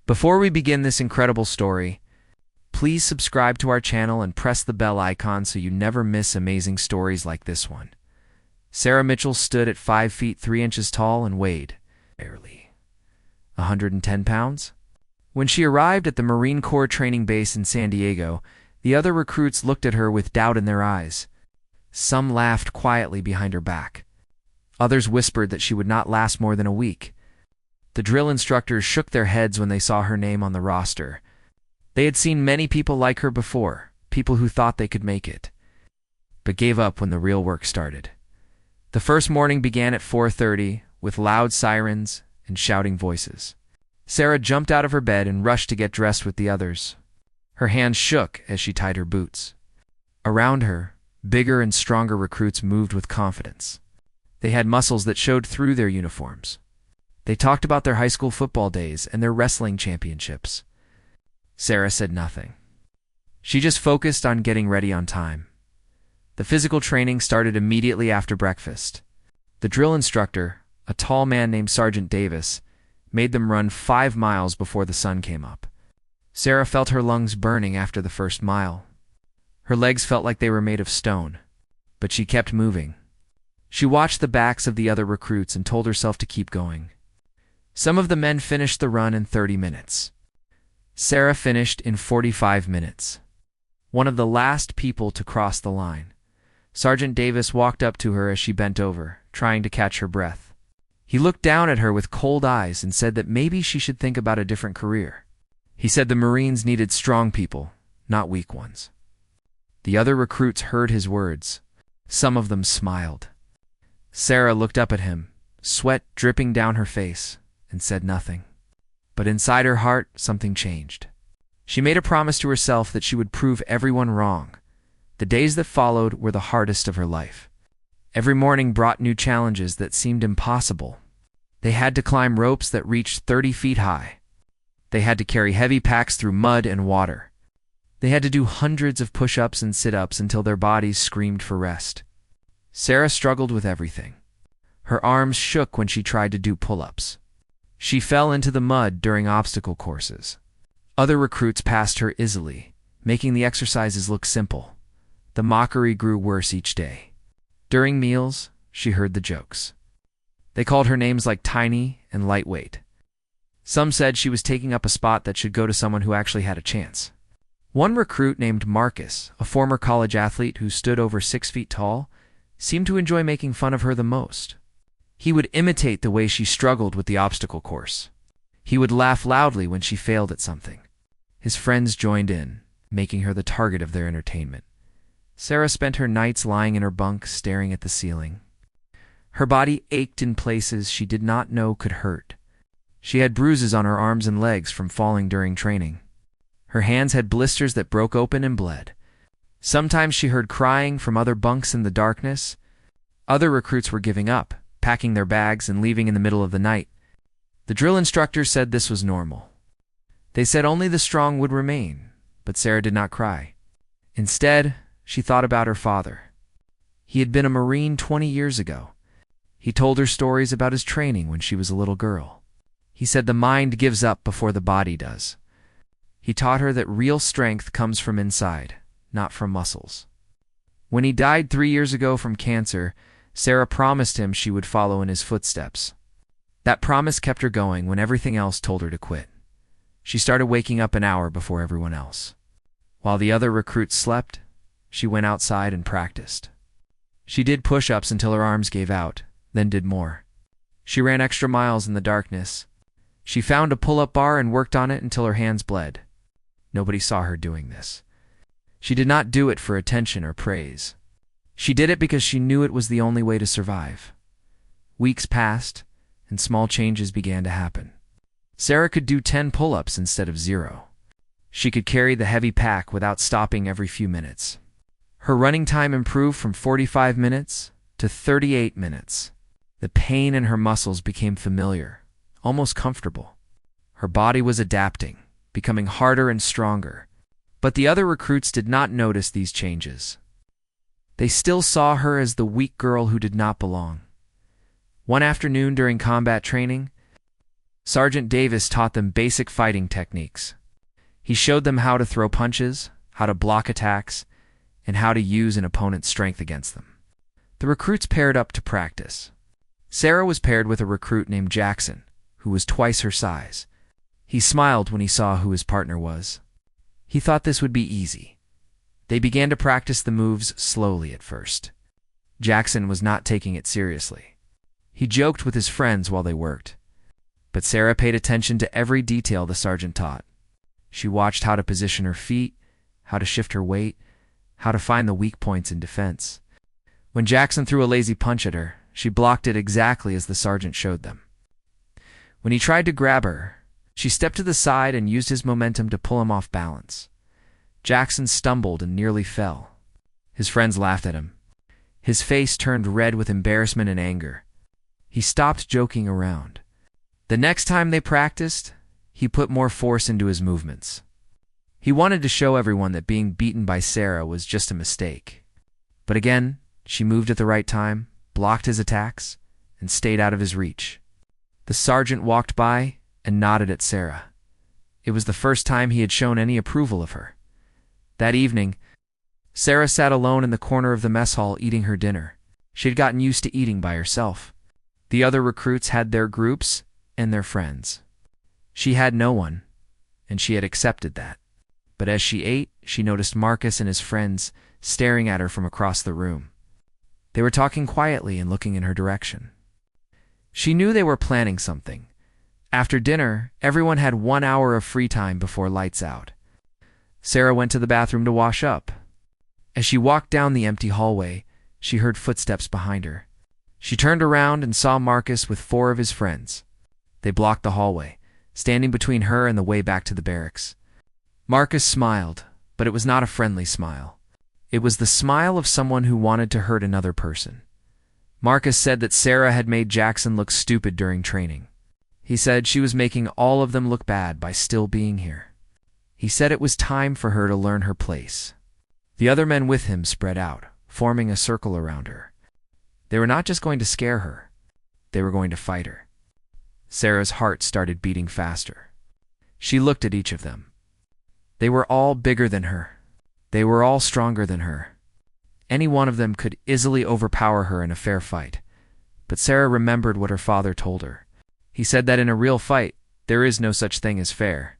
Before we begin this incredible story, please subscribe to our channel and press the bell icon so you never miss amazing stories like this one. Sarah Mitchell stood at 5 feet 3 inches tall and weighed barely 110 pounds. When she arrived at the Marine Corps training base in San Diego, the other recruits looked at her with doubt in their eyes. Some laughed quietly behind her back. Others whispered that she would not last more than a week. The drill instructors shook their heads when they saw her name on the roster. They had seen many people like her before, people who thought they could make it, but gave up when the real work started. The first morning began at 4:30 with loud sirens and shouting voices. Sarah jumped out of her bed and rushed to get dressed with the others. Her hands shook as she tied her boots. Around her, bigger and stronger recruits moved with confidence. They had muscles that showed through their uniforms. They talked about their high school football days and their wrestling championships. Sarah said nothing. She just focused on getting ready on time. The physical training started immediately after breakfast. The drill instructor, a tall man named Sergeant Davis, made them run 5 miles before the sun came up. Sarah felt her lungs burning after the first mile. Her legs felt like they were made of stone, but she kept moving. She watched the backs of the other recruits and told herself to keep going. Some of the men finished the run in 30 minutes. Sarah finished in 45 minutes. One of the last people to cross the line. Sergeant Davis walked up to her as she bent over, trying to catch her breath. He looked down at her with cold eyes and said that maybe she should think about a different career. He said the Marines needed strong people, not weak ones. The other recruits heard his words. Some of them smiled. Sarah looked up at him, sweat dripping down her face, and said nothing. But inside her heart, something changed. She made a promise to herself that she would prove everyone wrong. The days that followed were the hardest of her life. Every morning brought new challenges that seemed impossible. They had to climb ropes that reached 30 feet high. They had to carry heavy packs through mud and water. They had to do hundreds of push-ups and sit-ups until their bodies screamed for rest. Sarah struggled with everything. Her arms shook when she tried to do pull-ups. She fell into the mud during obstacle courses. Other recruits passed her easily, making the exercises look simple. The mockery grew worse each day. During meals, she heard the jokes. They called her names like tiny and lightweight. Some said she was taking up a spot that should go to someone who actually had a chance. One recruit named Marcus, a former college athlete who stood over 6 feet tall, seemed to enjoy making fun of her the most. He would imitate the way she struggled with the obstacle course. He would laugh loudly when she failed at something. His friends joined in, making her the target of their entertainment. Sarah spent her nights lying in her bunk, staring at the ceiling. Her body ached in places she did not know could hurt. She had bruises on her arms and legs from falling during training. Her hands had blisters that broke open and bled. Sometimes she heard crying from other bunks in the darkness. Other recruits were giving up, packing their bags and leaving in the middle of the night. The drill instructor said this was normal. They said only the strong would remain, but Sarah did not cry. Instead, she thought about her father. He had been a Marine 20 years ago. He told her stories about his training when she was a little girl. He said the mind gives up before the body does. He taught her that real strength comes from inside, not from muscles. When he died 3 years ago from cancer, Sarah promised him she would follow in his footsteps. That promise kept her going when everything else told her to quit. She started waking up an hour before everyone else. While the other recruits slept, she went outside and practiced. She did push-ups until her arms gave out, then did more. She ran extra miles in the darkness. She found a pull-up bar and worked on it until her hands bled. Nobody saw her doing this. She did not do it for attention or praise. She did it because she knew it was the only way to survive. Weeks passed, and small changes began to happen. Sarah could do 10 pull-ups instead of 0. She could carry the heavy pack without stopping every few minutes. Her running time improved from 45 minutes to 38 minutes. The pain in her muscles became familiar, almost comfortable. Her body was adapting, becoming harder and stronger. But the other recruits did not notice these changes. They still saw her as the weak girl who did not belong. One afternoon during combat training, Sergeant Davis taught them basic fighting techniques. He showed them how to throw punches, how to block attacks, and how to use an opponent's strength against them. The recruits paired up to practice. Sarah was paired with a recruit named Jackson, who was twice her size. He smiled when he saw who his partner was. He thought this would be easy. They began to practice the moves slowly at first. Jackson was not taking it seriously. He joked with his friends while they worked. But Sarah paid attention to every detail the sergeant taught. She watched how to position her feet, how to shift her weight, how to find the weak points in defense. When Jackson threw a lazy punch at her, she blocked it exactly as the sergeant showed them. When he tried to grab her, she stepped to the side and used his momentum to pull him off balance. Jackson stumbled and nearly fell. His friends laughed at him. His face turned red with embarrassment and anger. He stopped joking around. The next time they practiced, he put more force into his movements. He wanted to show everyone that being beaten by Sarah was just a mistake. But again, she moved at the right time, blocked his attacks, and stayed out of his reach. The sergeant walked by and nodded at Sarah. It was the first time he had shown any approval of her. That evening, Sarah sat alone in the corner of the mess hall eating her dinner. She had gotten used to eating by herself. The other recruits had their groups and their friends. She had no one, and she had accepted that. But as she ate, she noticed Marcus and his friends staring at her from across the room. They were talking quietly and looking in her direction. She knew they were planning something. After dinner, everyone had 1 hour of free time before lights out. Sarah went to the bathroom to wash up. As she walked down the empty hallway, she heard footsteps behind her. She turned around and saw Marcus with 4 of his friends. They blocked the hallway, standing between her and the way back to the barracks. Marcus smiled, but it was not a friendly smile. It was the smile of someone who wanted to hurt another person. Marcus said that Sarah had made Jackson look stupid during training. He said she was making all of them look bad by still being here. He said it was time for her to learn her place. The other men with him spread out, forming a circle around her. They were not just going to scare her, they were going to fight her. Sarah's heart started beating faster. She looked at each of them. They were all bigger than her. They were all stronger than her. Any one of them could easily overpower her in a fair fight. But Sarah remembered what her father told her. He said that in a real fight, there is no such thing as fair.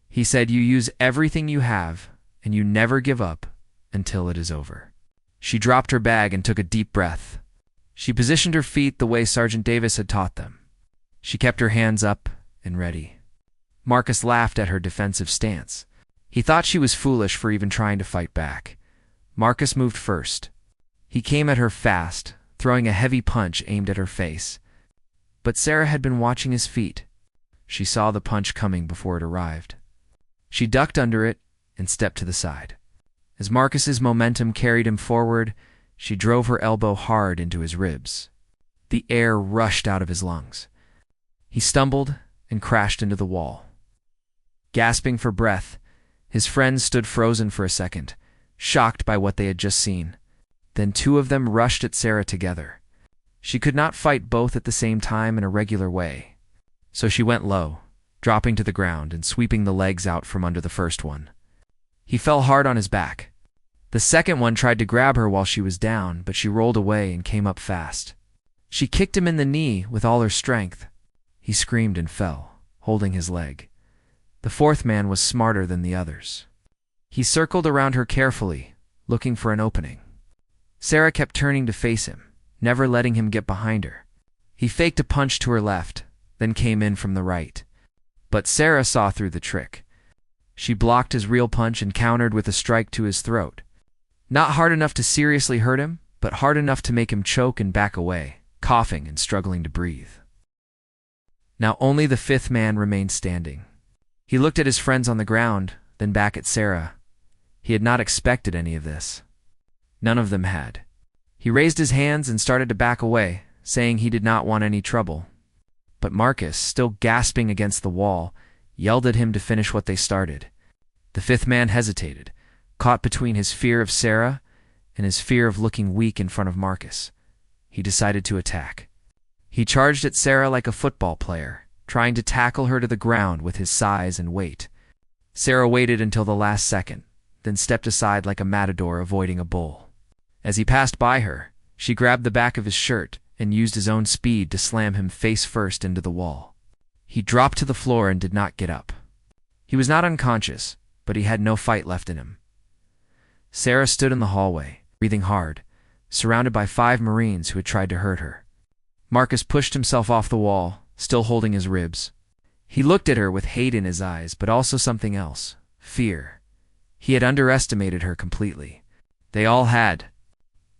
He said you use everything you have, and you never give up until it is over. She dropped her bag and took a deep breath. She positioned her feet the way Sergeant Davis had taught them. She kept her hands up and ready. Marcus laughed at her defensive stance. He thought she was foolish for even trying to fight back. Marcus moved first. He came at her fast, throwing a heavy punch aimed at her face. But Sarah had been watching his feet. She saw the punch coming before it arrived. She ducked under it and stepped to the side. As Marcus's momentum carried him forward, she drove her elbow hard into his ribs. The air rushed out of his lungs. He stumbled and crashed into the wall. Gasping for breath, his friends stood frozen for a second, shocked by what they had just seen. Then 2 of them rushed at Sarah together. She could not fight both at the same time in a regular way. So she went low, dropping to the ground and sweeping the legs out from under the first one. He fell hard on his back. The second one tried to grab her while she was down, but she rolled away and came up fast. She kicked him in the knee with all her strength. He screamed and fell, holding his leg. The 4th man was smarter than the others. He circled around her carefully, looking for an opening. Sarah kept turning to face him, never letting him get behind her. He faked a punch to her left, then came in from the right. But Sarah saw through the trick. She blocked his real punch and countered with a strike to his throat. Not hard enough to seriously hurt him, but hard enough to make him choke and back away, coughing and struggling to breathe. Now only the 5th man remained standing. He looked at his friends on the ground, then back at Sarah. He had not expected any of this. None of them had. He raised his hands and started to back away, saying he did not want any trouble. But Marcus, still gasping against the wall, yelled at him to finish what they started. The 5th man hesitated, caught between his fear of Sarah and his fear of looking weak in front of Marcus. He decided to attack. He charged at Sarah like a football player, trying to tackle her to the ground with his size and weight. Sarah waited until the last second, then stepped aside like a matador avoiding a bull. As he passed by her, she grabbed the back of his shirt and used his own speed to slam him face first into the wall. He dropped to the floor and did not get up. He was not unconscious, but he had no fight left in him. Sarah stood in the hallway, breathing hard, surrounded by 5 Marines who had tried to hurt her. Marcus pushed himself off the wall, still holding his ribs. He looked at her with hate in his eyes, but also something else, fear. He had underestimated her completely. They all had.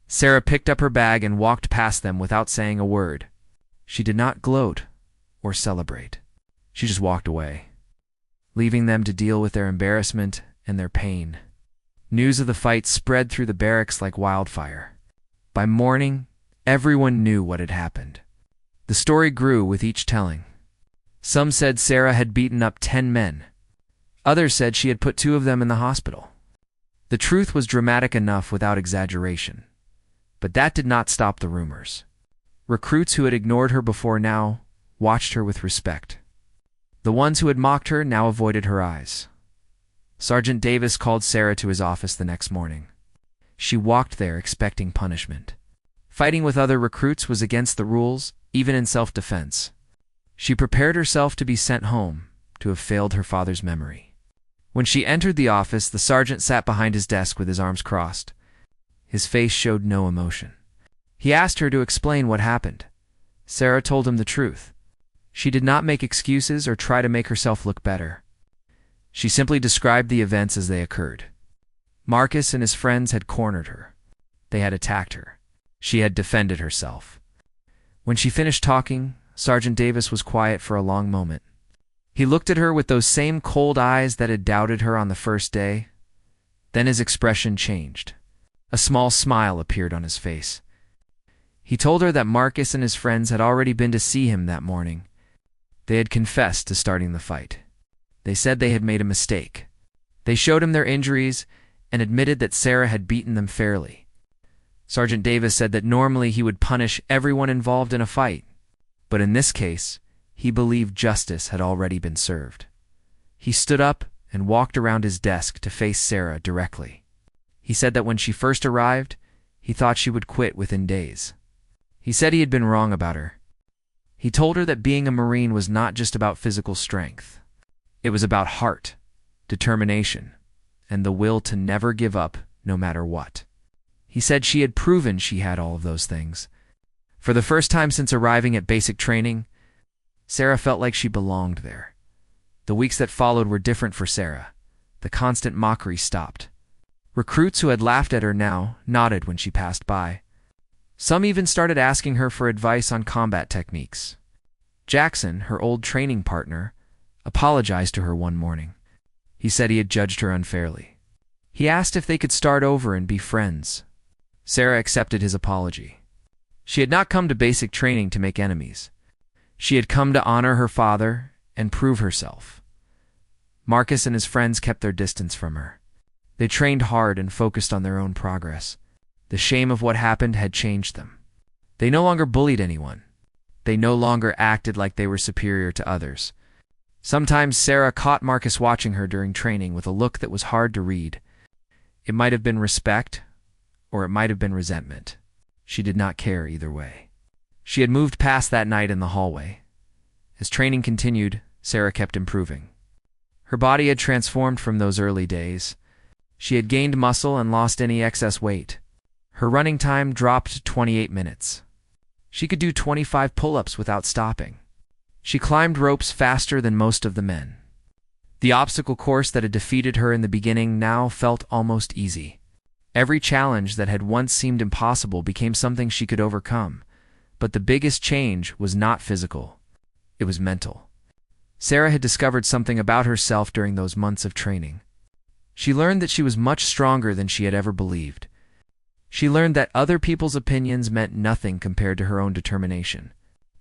Sarah picked up her bag and walked past them without saying a word. She did not gloat or celebrate. She just walked away, leaving them to deal with their embarrassment and their pain. News of the fight spread through the barracks like wildfire. By morning, everyone knew what had happened. The story grew with each telling. Some said Sarah had beaten up 10 men. Others said she had put 2 of them in the hospital. The truth was dramatic enough without exaggeration. But that did not stop the rumors. Recruits who had ignored her before now watched her with respect. The ones who had mocked her now avoided her eyes. Sergeant Davis called Sarah to his office the next morning. She walked there expecting punishment. Fighting with other recruits was against the rules, even in self-defense. She prepared herself to be sent home, to have failed her father's memory. When she entered the office, the sergeant sat behind his desk with his arms crossed. His face showed no emotion. He asked her to explain what happened. Sarah told him the truth. She did not make excuses or try to make herself look better. She simply described the events as they occurred. Marcus and his friends had cornered her. They had attacked her. She had defended herself. When she finished talking, Sergeant Davis was quiet for a long moment. He looked at her with those same cold eyes that had doubted her on the first day. Then his expression changed. A small smile appeared on his face. He told her that Marcus and his friends had already been to see him that morning. They had confessed to starting the fight. They said they had made a mistake. They showed him their injuries and admitted that Sarah had beaten them fairly. Sergeant Davis said that normally he would punish everyone involved in a fight, but in this case, he believed justice had already been served. He stood up and walked around his desk to face Sarah directly. He said that when she first arrived, he thought she would quit within days. He said he had been wrong about her. He told her that being a Marine was not just about physical strength. It was about heart, determination, and the will to never give up no matter what. He said she had proven she had all of those things. For the first time since arriving at basic training, Sarah felt like she belonged there. The weeks that followed were different for Sarah. The constant mockery stopped. Recruits who had laughed at her now nodded when she passed by. Some even started asking her for advice on combat techniques. Jackson, her old training partner, apologized to her one morning. He said he had judged her unfairly. He asked if they could start over and be friends. Sarah accepted his apology. She had not come to basic training to make enemies. She had come to honor her father and prove herself. Marcus and his friends kept their distance from her. They trained hard and focused on their own progress. The shame of what happened had changed them. They no longer bullied anyone. They no longer acted like they were superior to others. Sometimes Sarah caught Marcus watching her during training with a look that was hard to read. It might have been respect, or it might have been resentment. She did not care either way. She had moved past that night in the hallway. As training continued, Sarah kept improving. Her body had transformed from those early days. She had gained muscle and lost any excess weight. Her running time dropped to 28 minutes. She could do 25 pull-ups without stopping. She climbed ropes faster than most of the men. The obstacle course that had defeated her in the beginning now felt almost easy. Every challenge that had once seemed impossible became something she could overcome. But the biggest change was not physical. It was mental. Sarah had discovered something about herself during those months of training. She learned that she was much stronger than she had ever believed. She learned that other people's opinions meant nothing compared to her own determination.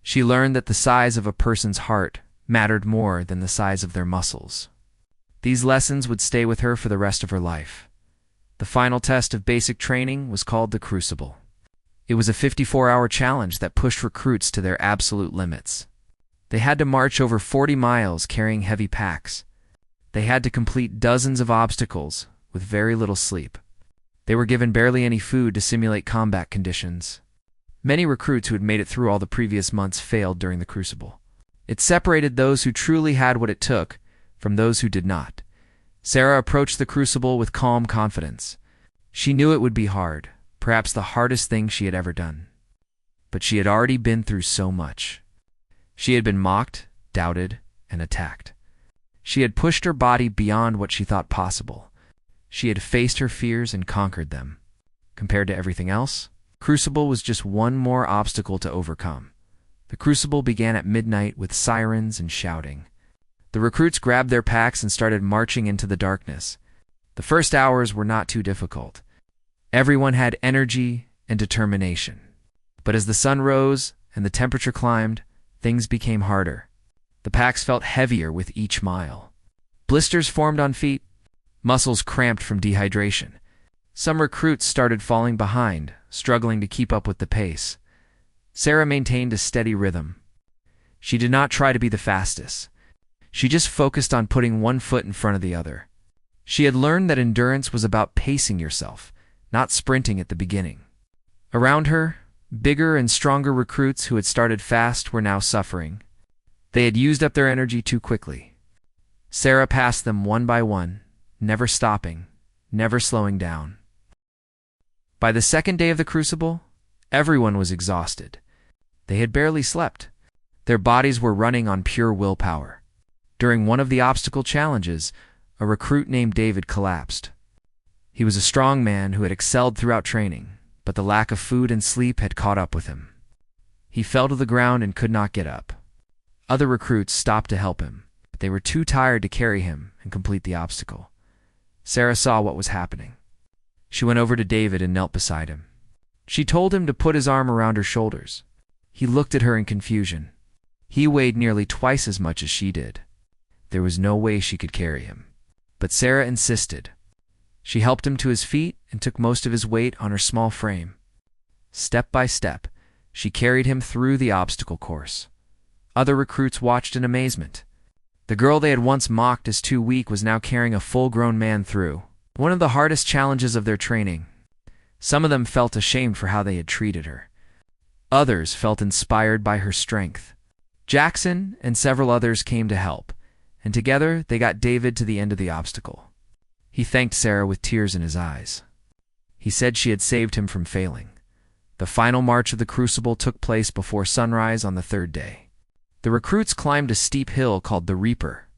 She learned that the size of a person's heart mattered more than the size of their muscles. These lessons would stay with her for the rest of her life. The final test of basic training was called the Crucible. It was a 54-hour challenge that pushed recruits to their absolute limits. They had to march over 40 miles carrying heavy packs. They had to complete dozens of obstacles with very little sleep. They were given barely any food to simulate combat conditions. Many recruits who had made it through all the previous months failed during the crucible. It separated those who truly had what it took from those who did not. Sarah approached the crucible with calm confidence. She knew it would be hard, perhaps the hardest thing she had ever done. But she had already been through so much. She had been mocked, doubted, and attacked. She had pushed her body beyond what she thought possible. She had faced her fears and conquered them. Compared to everything else, Crucible was just one more obstacle to overcome. The Crucible began at midnight with sirens and shouting. The recruits grabbed their packs and started marching into the darkness. The first hours were not too difficult. Everyone had energy and determination. But as the sun rose and the temperature climbed, things became harder. The packs felt heavier with each mile. Blisters formed on feet, muscles cramped from dehydration. Some recruits started falling behind, struggling to keep up with the pace. Sarah maintained a steady rhythm. She did not try to be the fastest. She just focused on putting one foot in front of the other. She had learned that endurance was about pacing yourself, not sprinting at the beginning. Around her, bigger and stronger recruits who had started fast were now suffering. They had used up their energy too quickly. Sarah passed them one by one, never stopping, never slowing down. By the second day of the crucible, everyone was exhausted. They had barely slept. Their bodies were running on pure willpower. During one of the obstacle challenges, a recruit named David collapsed. He was a strong man who had excelled throughout training, but the lack of food and sleep had caught up with him. He fell to the ground and could not get up. Other recruits stopped to help him, but they were too tired to carry him and complete the obstacle. Sarah saw what was happening. She went over to David and knelt beside him. She told him to put his arm around her shoulders. He looked at her in confusion. He weighed nearly twice as much as she did. There was no way she could carry him. But Sarah insisted. She helped him to his feet and took most of his weight on her small frame. Step by step, she carried him through the obstacle course. Other recruits watched in amazement. The girl they had once mocked as too weak was now carrying a full-grown man through one of the hardest challenges of their training. Some of them felt ashamed for how they had treated her. Others felt inspired by her strength. Jackson and several others came to help, and together they got David to the end of the obstacle. He thanked Sarah with tears in his eyes. He said she had saved him from failing. The final march of the crucible took place before sunrise on the third day. The recruits climbed a steep hill called the Reaper.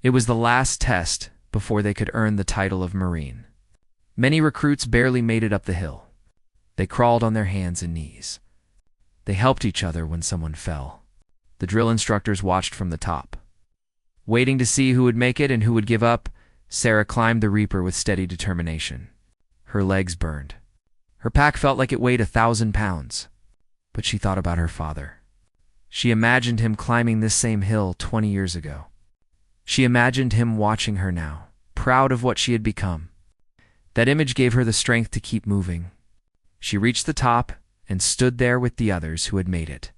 It was the last test before they could earn the title of Marine. Many recruits barely made it up the hill. They crawled on their hands and knees. They helped each other when someone fell. The drill instructors watched from the top. Waiting to see who would make it and who would give up, Sarah climbed the Reaper with steady determination. Her legs burned. Her pack felt like it weighed 1,000 pounds. But she thought about her father. She imagined him climbing this same hill 20 years ago. She imagined him watching her now, proud of what she had become. That image gave her the strength to keep moving. She reached the top and stood there with the others who had made it,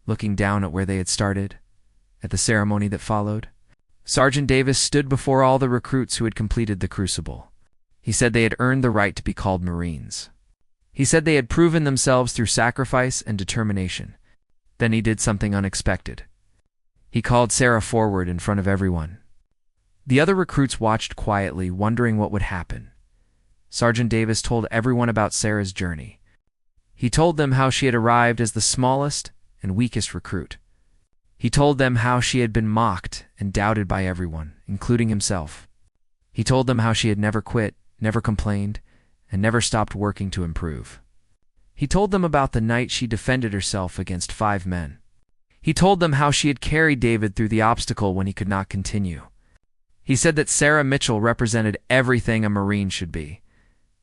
looking down at where they had started, at the ceremony that followed. Sergeant Davis stood before all the recruits who had completed the crucible. He said they had earned the right to be called Marines. He said they had proven themselves through sacrifice and determination. Then he did something unexpected. He called Sarah forward in front of everyone. The other recruits watched quietly, wondering what would happen. Sergeant Davis told everyone about Sarah's journey. He told them how she had arrived as the smallest and weakest recruit. He told them how she had been mocked and doubted by everyone, including himself. He told them how she had never quit, never complained, and never stopped working to improve. He told them about the night she defended herself against 5 men. He told them how she had carried David through the obstacle when he could not continue. He said that Sarah Mitchell represented everything a Marine should be.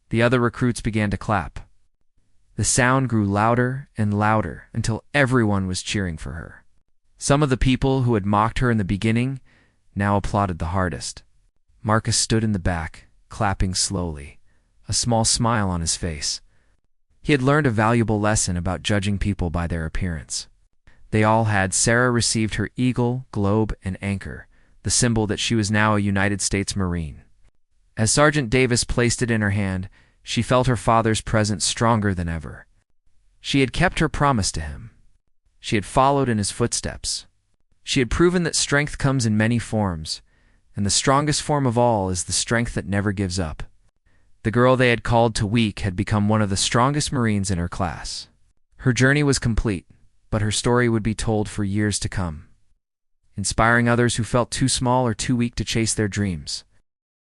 The other recruits began to clap. The sound grew louder and louder until everyone was cheering for her. Some of the people who had mocked her in the beginning now applauded the hardest. Marcus stood in the back, clapping slowly, a small smile on his face. He had learned a valuable lesson about judging people by their appearance. they all had, Sarah received her eagle, globe, and anchor, the symbol that she was now a United States Marine. As Sergeant Davis placed it in her hand, she felt her father's presence stronger than ever. She had kept her promise to him. She had followed in his footsteps. She had proven that strength comes in many forms, and the strongest form of all is the strength that never gives up. The girl they had called to weak had become one of the strongest Marines in her class. Her journey was complete, but her story would be told for years to come, inspiring others who felt too small or too weak to chase their dreams.